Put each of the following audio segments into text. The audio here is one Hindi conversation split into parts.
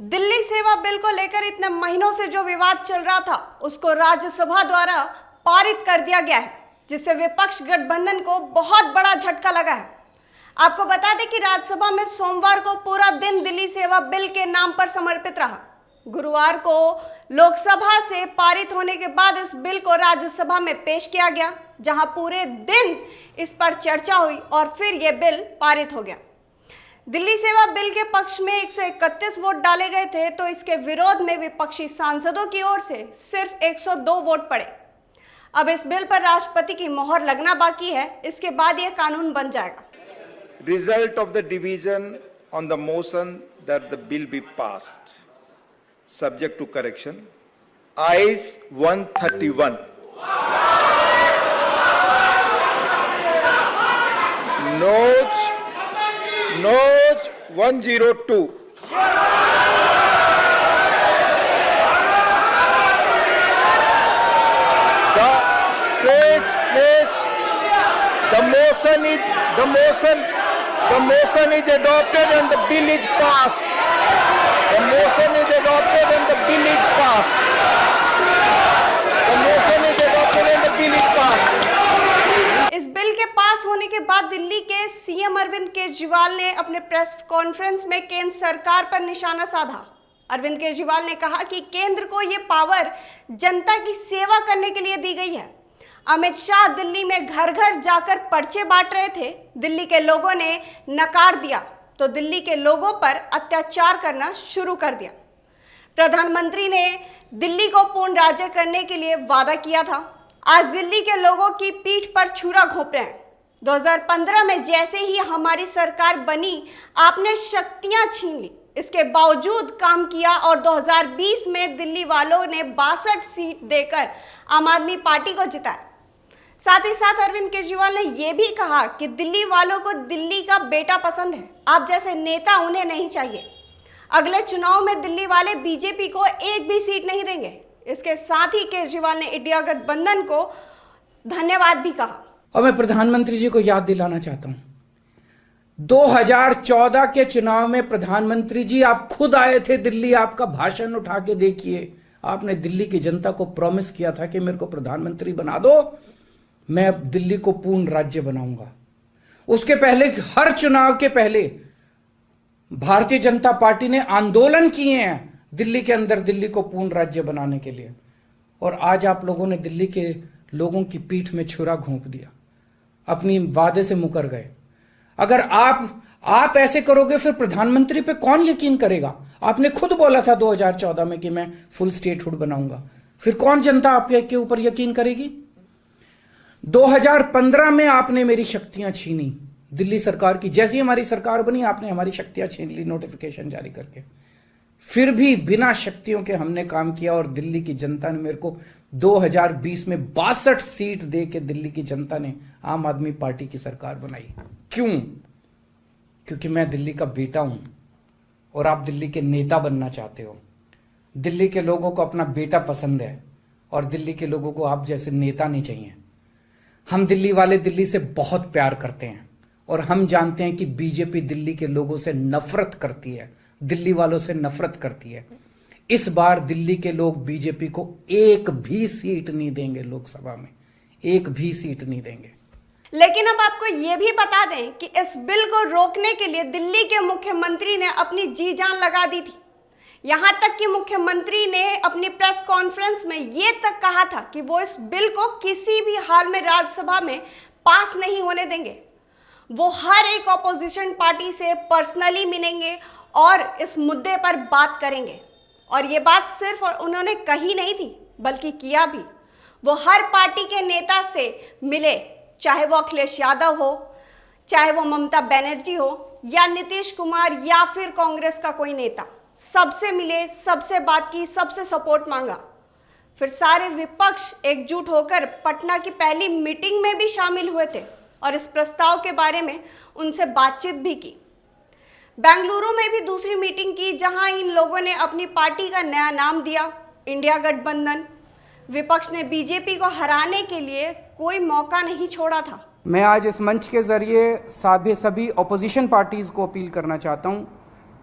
दिल्ली सेवा बिल को लेकर इतने महीनों से जो विवाद चल रहा था उसको राज्यसभा द्वारा पारित कर दिया गया है, जिससे विपक्ष गठबंधन को बहुत बड़ा झटका लगा है। आपको बता दें कि राज्यसभा में सोमवार को पूरा दिन दिल्ली सेवा बिल के नाम पर समर्पित रहा। गुरुवार को लोकसभा से पारित होने के बाद इस बिल को राज्यसभा में पेश किया गया, जहां पूरे दिन इस पर चर्चा हुई और फिर यह बिल पारित हो गया। दिल्ली सेवा बिल के पक्ष में 131 वोट डाले गए थे, तो इसके विरोध में विपक्षी सांसदों की ओर से सिर्फ 102 वोट पड़े। अब इस बिल पर राष्ट्रपति की मोहर लगना बाकी है, इसके बाद यह कानून बन जाएगा। Result of the division on the motion that the bill be passed, subject to correction. Ayes 131. Noes 102. The motion is adopted and the bill is passed. The motion is adopted and the bill is passed. The motion is adopted and the bill is passed. इस बिल के पास होने के बाद दिल्ली के सीएम अरविंद केजरीवाल ने अपने प्रेस कॉन्फ्रेंस में केंद्र सरकार पर निशाना साधा। अरविंद केजरीवाल ने कहा कि केंद्र को ये पावर जनता की सेवा करने के लिए दी गई है। अमित शाह दिल्ली में घर घर जाकर पर्चे बांट रहे थे। दिल्ली के लोगों ने नकार दिया तो दिल्ली के लोगों पर अत्याचार करना शुरू कर दिया। प्रधानमंत्री ने दिल्ली को पूर्ण राज्य करने के लिए वादा किया था। आज दिल्ली के लोगों की पीठ पर छुरा घोंप रहे हैं। 2015 में जैसे ही हमारी सरकार बनी, आपने शक्तियां छीन ली, इसके बावजूद काम किया और 2020 में दिल्ली वालों ने 62 सीट देकर आम आदमी पार्टी को जिताया। साथ ही साथ अरविंद केजरीवाल ने यह भी कहा कि दिल्ली वालों को दिल्ली का बेटा पसंद है, आप जैसे नेता उन्हें नहीं चाहिए। अगले चुनाव में दिल्ली वाले बीजेपी को एक भी सीट नहीं देंगे। इसके साथ ही केजरीवाल ने इंडिया गठबंधन को धन्यवाद भी कहा। और मैं प्रधानमंत्री जी को याद दिलाना चाहता हूं, 2014 के चुनाव में प्रधानमंत्री जी आप खुद आए थे दिल्ली। आपका भाषण उठा के देखिए, आपने दिल्ली की जनता को प्रॉमिस किया था कि मेरे को प्रधानमंत्री बना दो, मैं अब दिल्ली को पूर्ण राज्य बनाऊंगा। उसके पहले, हर चुनाव के पहले भारतीय जनता पार्टी ने आंदोलन किए हैं दिल्ली के अंदर दिल्ली को पूर्ण राज्य बनाने के लिए, और आज आप लोगों ने दिल्ली के लोगों की पीठ में छुरा घोंप दिया, अपनी वादे से मुकर गए। अगर आप ऐसे करोगे फिर प्रधानमंत्री पे कौन यकीन करेगा? आपने खुद बोला था 2014 में कि मैं फुल स्टेटहुड बनाऊंगा, फिर कौन जनता आपके ऊपर यकीन करेगी? 2015 में आपने मेरी शक्तियां छीनी दिल्ली सरकार की। जैसी हमारी सरकार बनी, आपने हमारी शक्तियां छीन ली नोटिफिकेशन जारी करके। फिर भी बिना शक्तियों के हमने काम किया और दिल्ली की जनता ने मेरे को 2020 में 62 सीट दे के दिल्ली की जनता ने आम आदमी पार्टी की सरकार बनाई। क्यों? क्योंकि मैं दिल्ली का बेटा हूं और आप दिल्ली के नेता बनना चाहते हो। दिल्ली के लोगों को अपना बेटा पसंद है और दिल्ली के लोगों को आप जैसे नेता नहीं चाहिए। हम दिल्ली वाले दिल्ली से बहुत प्यार करते हैं और हम जानते हैं कि बीजेपी दिल्ली के लोगों से नफरत करती है, दिल्ली वालों से नफरत करती है। इस बार दिल्ली के लोग बीजेपी को एक भी सीट नहीं देंगे, लोकसभा में एक भी सीट नहीं देंगे। लेकिन अब आपको यह भी बता दें कि इस बिल को रोकने के लिए दिल्ली के मुख्यमंत्री ने अपनी जी जान लगा दी थी। यहां तक कि मुख्यमंत्री ने अपनी प्रेस कॉन्फ्रेंस में यह तक कहा था कि वो इस बिल को किसी भी हाल में राज्यसभा में पास नहीं होने देंगे। वो हर एक ऑपोजिशन पार्टी से पर्सनली मिलेंगे और इस मुद्दे पर बात करेंगे। और ये बात सिर्फ उन्होंने कही नहीं थी बल्कि किया भी। वो हर पार्टी के नेता से मिले, चाहे वो अखिलेश यादव हो, चाहे वो ममता बनर्जी हो या नीतीश कुमार या फिर कांग्रेस का कोई नेता, सबसे मिले, सबसे बात की, सबसे सपोर्ट मांगा। फिर सारे विपक्ष एकजुट होकर पटना की पहली मीटिंग में भी शामिल हुए थे और इस प्रस्ताव के बारे में उनसे बातचीत भी की। बेंगलुरु में भी दूसरी मीटिंग की, जहां इन लोगों ने अपनी पार्टी का नया नाम दिया, इंडिया गठबंधन। विपक्ष ने बीजेपी को हराने के लिए कोई मौका नहीं छोड़ा था। मैं आज इस मंच के जरिए सभी ऑपोजिशन पार्टीज को अपील करना चाहता हूं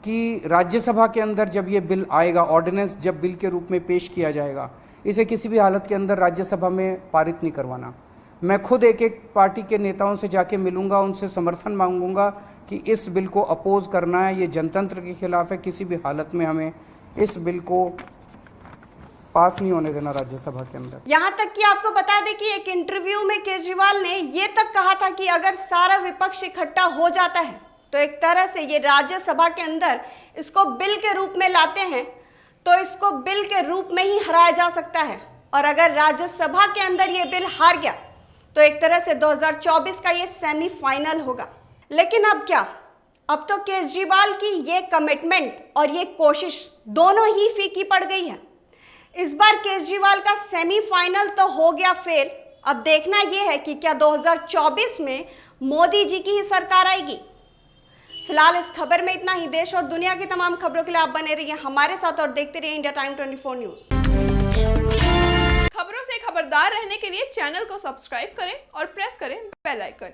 कि राज्यसभा के अंदर जब ये बिल आएगा, ऑर्डिनेंस जब बिल के रूप में पेश किया जाएगा, इसे किसी भी हालत के अंदर राज्यसभा में पारित नहीं करवाना। मैं खुद एक एक पार्टी के नेताओं से जाके मिलूंगा, उनसे समर्थन मांगूंगा कि इस बिल को अपोज करना है, ये जनतंत्र के खिलाफ है, किसी भी हालत में हमें इस बिल को पास नहीं होने देना राज्यसभा के अंदर। यहां तक कि आपको बता दें कि एक इंटरव्यू में केजरीवाल ने ये तक कहा था कि अगर सारा विपक्ष इकट्ठा हो जाता है तो एक तरह से ये राज्यसभा के अंदर इसको बिल के रूप में लाते हैं तो इसको बिल के रूप में ही हराया जा सकता है, और अगर राज्यसभा के अंदर ये बिल हार गया तो एक तरह से 2024 का ये सेमीफाइनल होगा। लेकिन अब क्या, अब तो केजरीवाल की ये कमिटमेंट और ये कोशिश दोनों ही फीकी पड़ गई है। इस बार केजरीवाल का सेमीफाइनल तो हो गया फेल, अब देखना यह है कि क्या 2024 में मोदी जी की ही सरकार आएगी। फिलहाल इस खबर में इतना ही। देश और दुनिया की तमाम खबरों के लिए आप बने रहिए हमारे साथ और देखते रहिए इंडिया टाइम 24 न्यूज। खबरों से खबरदार रहने के लिए चैनल को सब्सक्राइब करें और प्रेस करें बेल आइकन।